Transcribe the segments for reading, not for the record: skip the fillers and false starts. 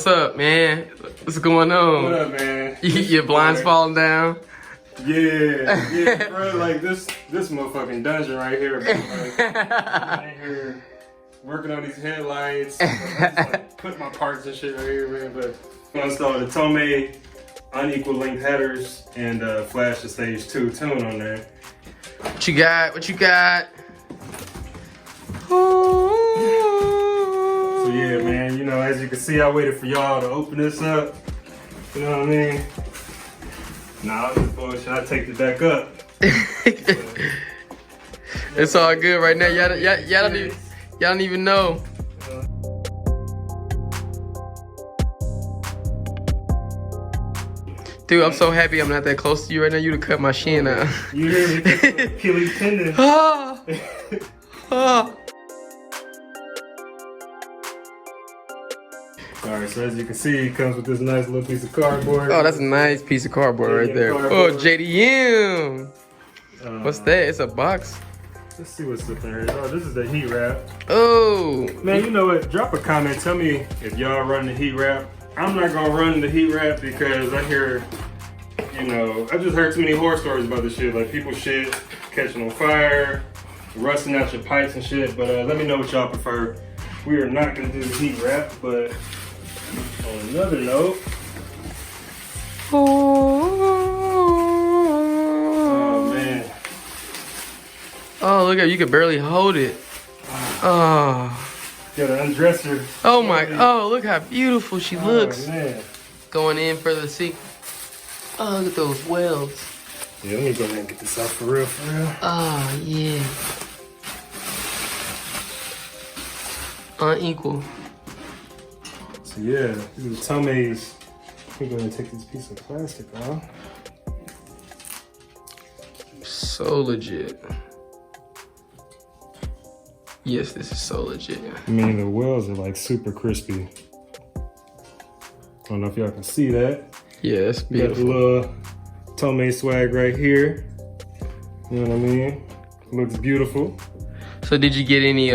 up, man? What's going on? What up, man? Your blinds falling down? Yeah, bro. Like this motherfucking dungeon right here, bro. Like, I'm in here working on these headlights. I just, like, put my parts and shit right here, man. But I'm gonna install the Tomei unequal length headers and flash the stage 2 tune on there. What you got? What you got? So yeah, man. You know, as you can see, I waited for y'all to open this up. You know what I mean? Nah, this bullshit. I take it back up. It's all good right now. Y'all don't even know. Dude, I'm so happy I'm not that close to you right now. You'd have cut my shin out. You hear me? Achilles tendon. Ah. Ah. Alright, so as you can see, it comes with this nice little piece of cardboard. Oh, that's a nice piece of cardboard right there. Oh, JDM. What's that? It's a box. Let's see what's up in here. Oh, this is the heat wrap. Oh. Man, you know what? Drop a comment. Tell me if y'all run the heat wrap. I'm not gonna run the heat wrap because I hear, you know, I just heard too many horror stories about this shit. Like people shit catching on fire, rusting out your pipes and shit. But let me know what y'all prefer. We are not gonna do the heat wrap, but on another note. Oh man. Oh, look at you can barely hold it. Oh. Gotta undress her. Oh my, oh, look how beautiful she looks. Man. Going in for the seat. Oh, look at those welds. Yeah, let me go ahead and get this out for real, for real. Oh, yeah. Unequal. So yeah, these are Tomei's. We're gonna take this piece of plastic off. So legit. Yes, this is so legit. I mean, the welds are like super crispy. I don't know if y'all can see that. Yeah, it's beautiful. Got the little Tomei swag right here. You know what I mean? Looks beautiful. So did you get any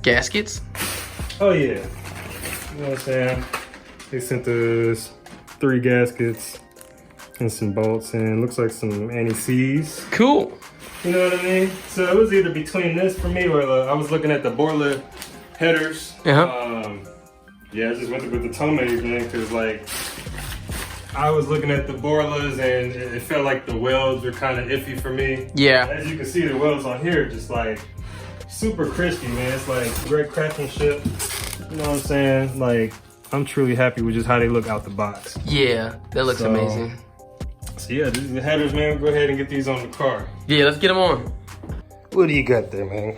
gaskets? Oh yeah. You know what I'm saying? They sent us 3 gaskets and some bolts and looks like some anti-seize. Cool. You know what I mean? So it was either between this for me or I was looking at the boiler headers. Uh-huh. Yeah, I just went with the Tomei, man, because like I was looking at the boilers and it felt like the welds were kind of iffy for me. Yeah. As you can see, the welds on here just like super crispy, man. It's like great craftsmanship. You know what I'm saying? Like I'm truly happy with just how they look out the box. Yeah, that looks amazing. So yeah, these are the headers, man. Go ahead and get these on the car. Yeah, let's get them on. What do you got there, man?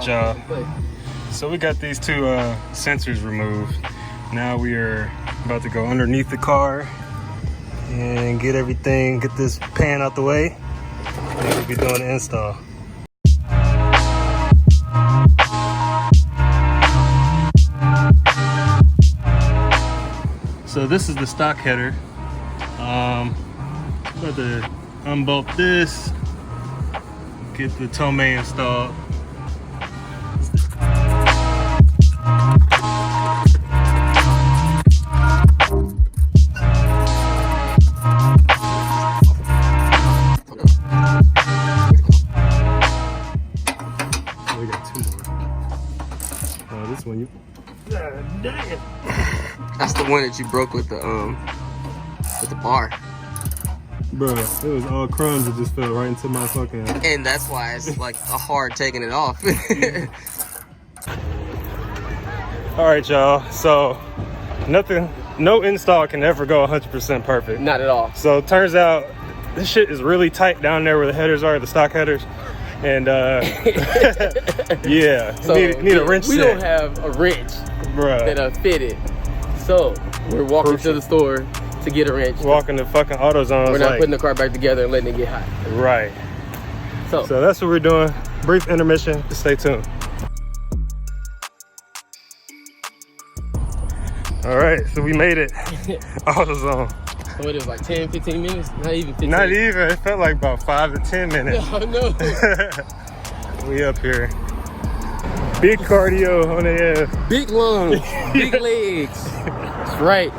Y'all. So we got these 2 sensors removed. Now we are about to go underneath the car and get this pan out the way, and we'll be doing the install. So this is the stock header. I'm about to unbolt this, get the Tomei installed. This one, dang it. That's the one that you broke with the bar. Bro, it was all crumbs that just fell right into my fucking... And that's why it's like hard taking it off. All right, y'all. So no install can ever go 100% perfect. Not at all. So it turns out this shit is really tight down there where the headers are, the stock headers. And yeah, So need a wrench we set. don't have a wrench Bruh. that are fitted. So we're walking to the store to get a wrench. Walking to fucking AutoZone. We're not putting the car back together and letting it get hot. Right. So that's what we're doing. Brief intermission. Just stay tuned. All right, so we made it. AutoZone. What, it was like 10, 15 minutes? Not even 15. Not even. It felt like about 5 to 10 minutes. Oh, no. We up here. Big cardio on the ass. Big lungs, big legs. That's right.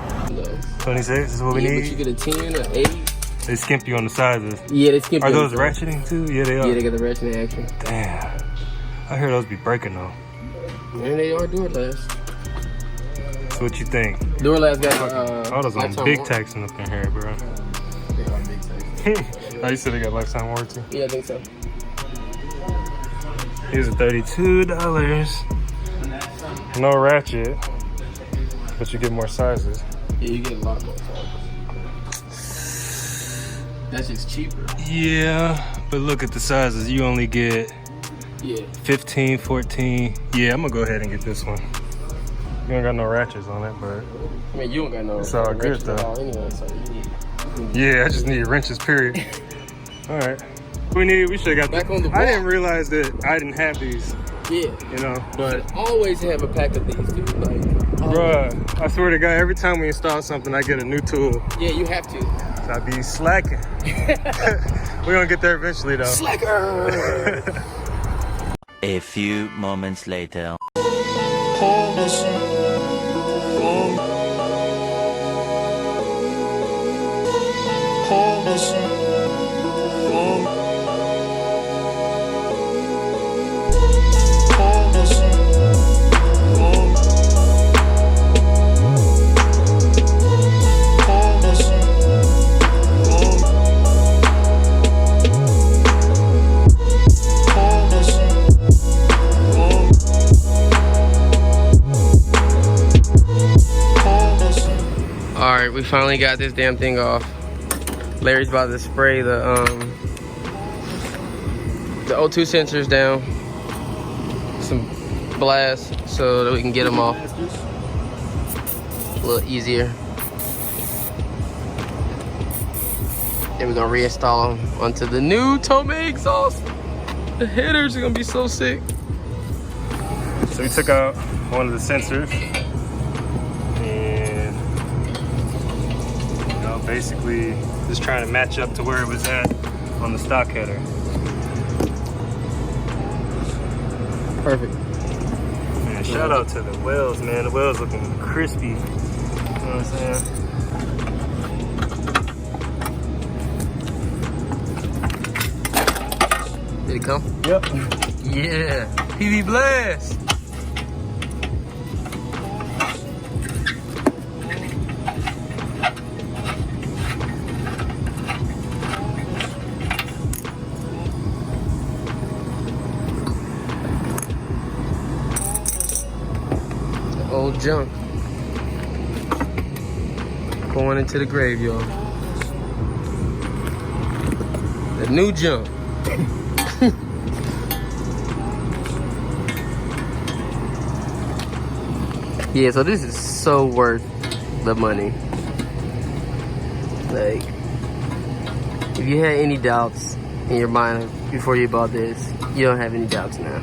26 is what we But need. you get a 10 or 8. They skimp you on the sizes. Yeah, they skip. Are those ratcheting too? Yeah, they are. Yeah, they got the ratcheting action. Damn. I hear those be breaking though. And they are door last. So what you think? Door last got AutoZone big taxing up in here, bro. They are big tax. Oh, you said they got lifetime warranty? Yeah, I think so. These are $32. No ratchet, but you get more sizes. Yeah, you get a lot more sizes. That's just cheaper. Yeah, but look at the sizes. You only get 15, 14. Yeah, I'm gonna go ahead and get this one. You don't got no ratchets on it, but I mean, you don't got no. it's all good ratchets though. at all anyway, so you need. Yeah, I just need wrenches, period. All right. We should have got Back on the I block. didn't realize that I didn't have these, Yeah. you know, but Always have a pack of these, dude. Like, bruh, I swear to God, every time we install something, I get a new tool. yeah, you have to. So I be slacking. We're gonna get there eventually though. Slacker. A few moments later. Alright, we finally got this damn thing off. Larry's about to spray the O2 sensors down. Some blast so that we can get them off a little easier. And we're gonna reinstall them onto the new Tomei exhaust. The headers are gonna be so sick. So we took out one of the sensors and basically just trying to match up to where it was at on the stock header. Perfect. Man, shout out to the wheels, man. The wheels looking crispy. You know what I'm saying? Did it come? Yep. Yeah. PV Blast. Old junk going into the grave, y'all. The new junk. Yeah, so this is so worth the money. Like, if you had any doubts in your mind before you bought this, you don't have any doubts now.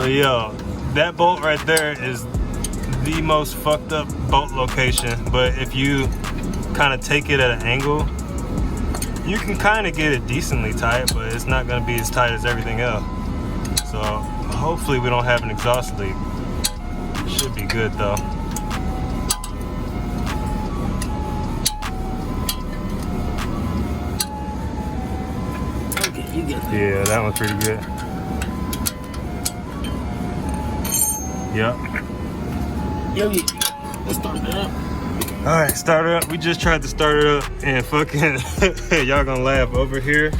Yo, that bolt right there is the most fucked up bolt location, but if you kind of take it at an angle, you can kind of get it decently tight, but it's not going to be as tight as everything else. So hopefully we don't have an exhaust leak. Should be good though. Yeah, that one's pretty good. Yep. Yo, let's start that up. All right, start it up. We just tried to start it up and fucking, y'all gonna laugh over here.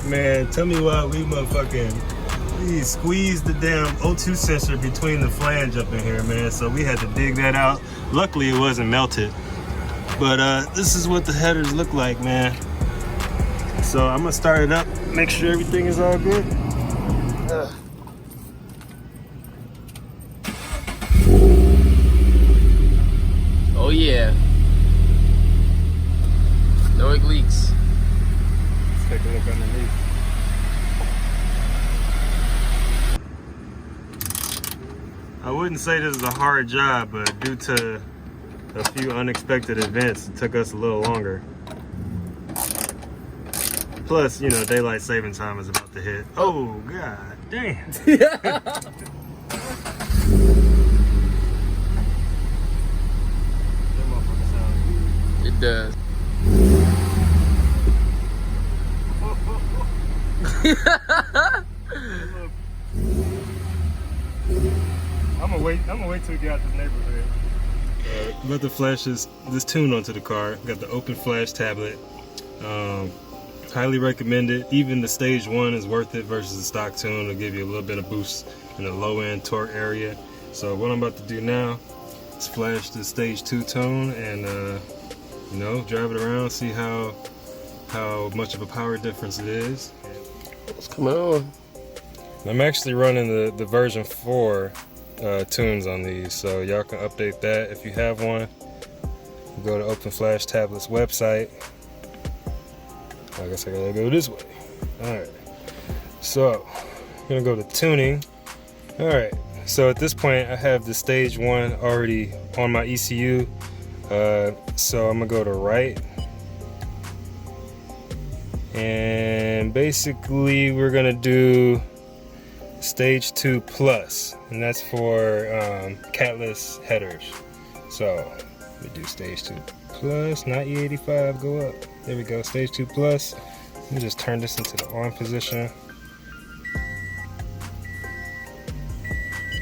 Man, tell me why we squeezed the damn O2 sensor between the flange up in here, man. So we had to dig that out. Luckily, it wasn't melted. But this is what the headers look like, man. So I'm gonna start it up, make sure everything is all good. Oh yeah. No leaks. Let's take a look underneath. I wouldn't say this is a hard job, but due to a few unexpected events, it took us a little longer. Plus, you know, daylight saving time is about to hit. Oh, god damn. It does. I'm gonna wait till we get out the neighborhood. About to flash this tune onto the car. Got the open flash tablet. Highly recommend it. Even the stage 1 is worth it versus the stock tune. It'll give you a little bit of boost in the low end torque area. So what I'm about to do now is flash the stage 2 tone and you know, drive it around, see how much of a power difference it is. What's coming on? I'm actually running the version 4 tunes on these, so y'all can update that if you have one. Go to Open Flash Tablet's website. I guess I gotta go this way. Alright, so I'm gonna go to tuning. Alright, so at this point I have the stage 1 already on my ECU. So I'm gonna go to right, and basically we're gonna do stage 2 plus, and that's for catless headers. So we do stage 2 plus, not E85, go up. There we go, stage 2 plus. Let me just turn this into the on position.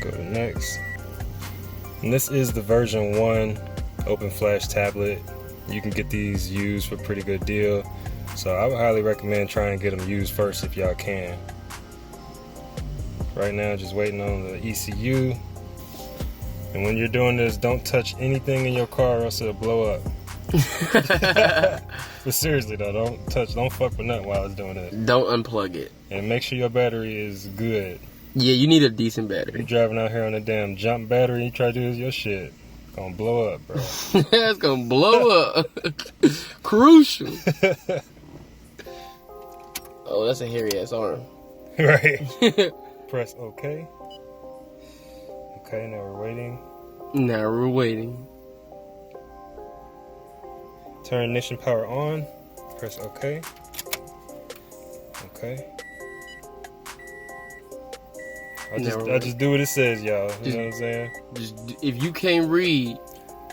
Go to next. And this is the version 1 open flash tablet. You can get these used for a pretty good deal. So I would highly recommend trying to get them used first if y'all can. Right now, just waiting on the ECU. And when you're doing this, don't touch anything in your car or else it'll blow up. But seriously though, don't fuck with nothing while it's doing this. Don't unplug it. And make sure your battery is good. Yeah, you need a decent battery. You're driving out here on a damn jump battery, you try to do your shit, gonna blow up, bro. It's gonna blow up. Crucial. Oh, that's a hairy ass arm. Right. Press OK. Okay, now we're waiting. Now we're waiting. Turn ignition power on. Press OK. Okay. I just do what it says, y'all. You know what I'm saying? Just if you can't read.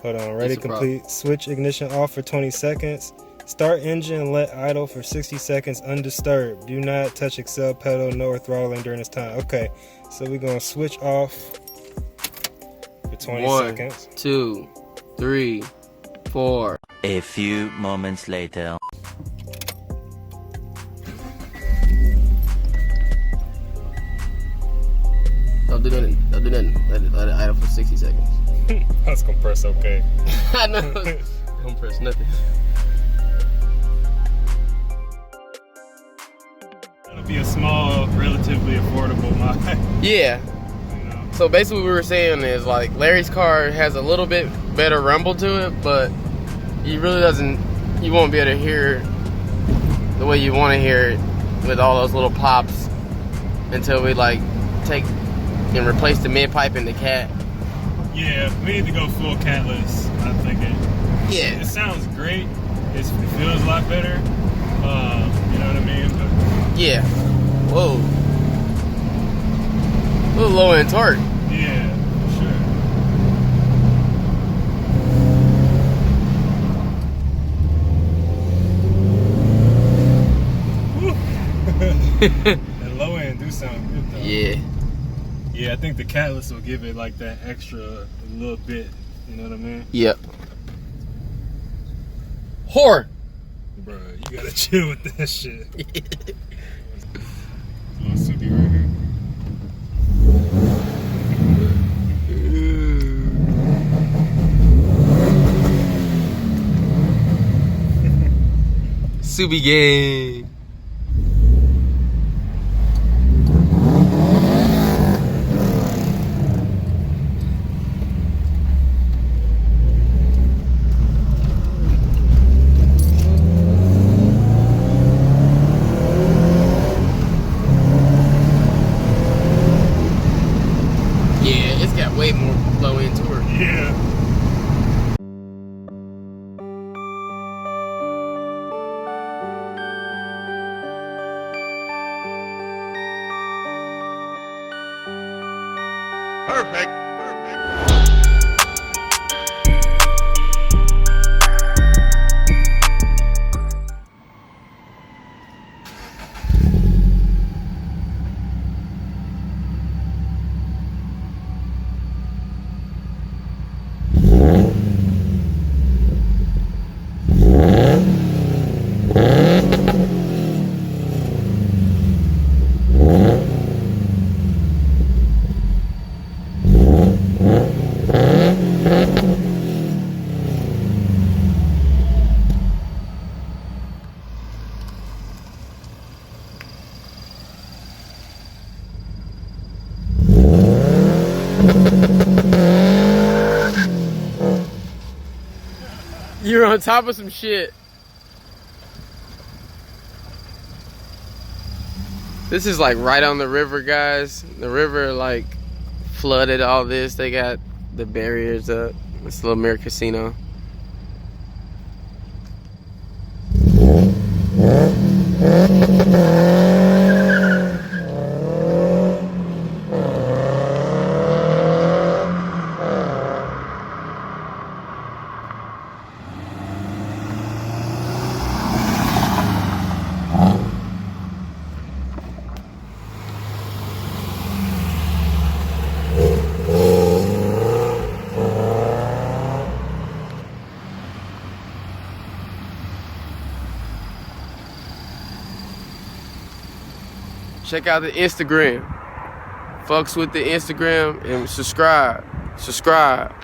Hold on. Ready, complete. Switch ignition off for 20 seconds. Start engine and let idle for 60 seconds undisturbed. Do not touch accel pedal, no throttling during this time. Okay, so we're gonna switch off for 20 seconds. 1, 2, 3, 4. A few moments later. Don't do nothing. Don't do nothing. Let it idle for 60 seconds. I was gonna press OK. I know. Don't press nothing. It'll be a small, relatively affordable mod. Yeah. You know? So basically what we were saying is like Larry's car has a little bit better rumble to it, but you won't be able to hear the way you want to hear it with all those little pops until we like take and replace the mid pipe in the cat. Yeah, we need to go full catless, I'm thinking. Yeah. It sounds great. It feels a lot better. You know what I mean? But yeah. Whoa. A little low end torque. yeah, for sure. That low end do sound good though. Yeah. Yeah, I think the catalyst will give it like that extra little bit. You know what I mean? Yep. Whore. Bro, you gotta chill with that shit. Little soupy right here. Subi gang. Yeah, it's got way more low end torque. Yeah. Perfect. You're on top of some shit. This is like right on the river, guys. The river like flooded all this. They got the barriers up. It's Little Mirror Casino. Check out the Instagram. Fucks with the Instagram and subscribe. Subscribe.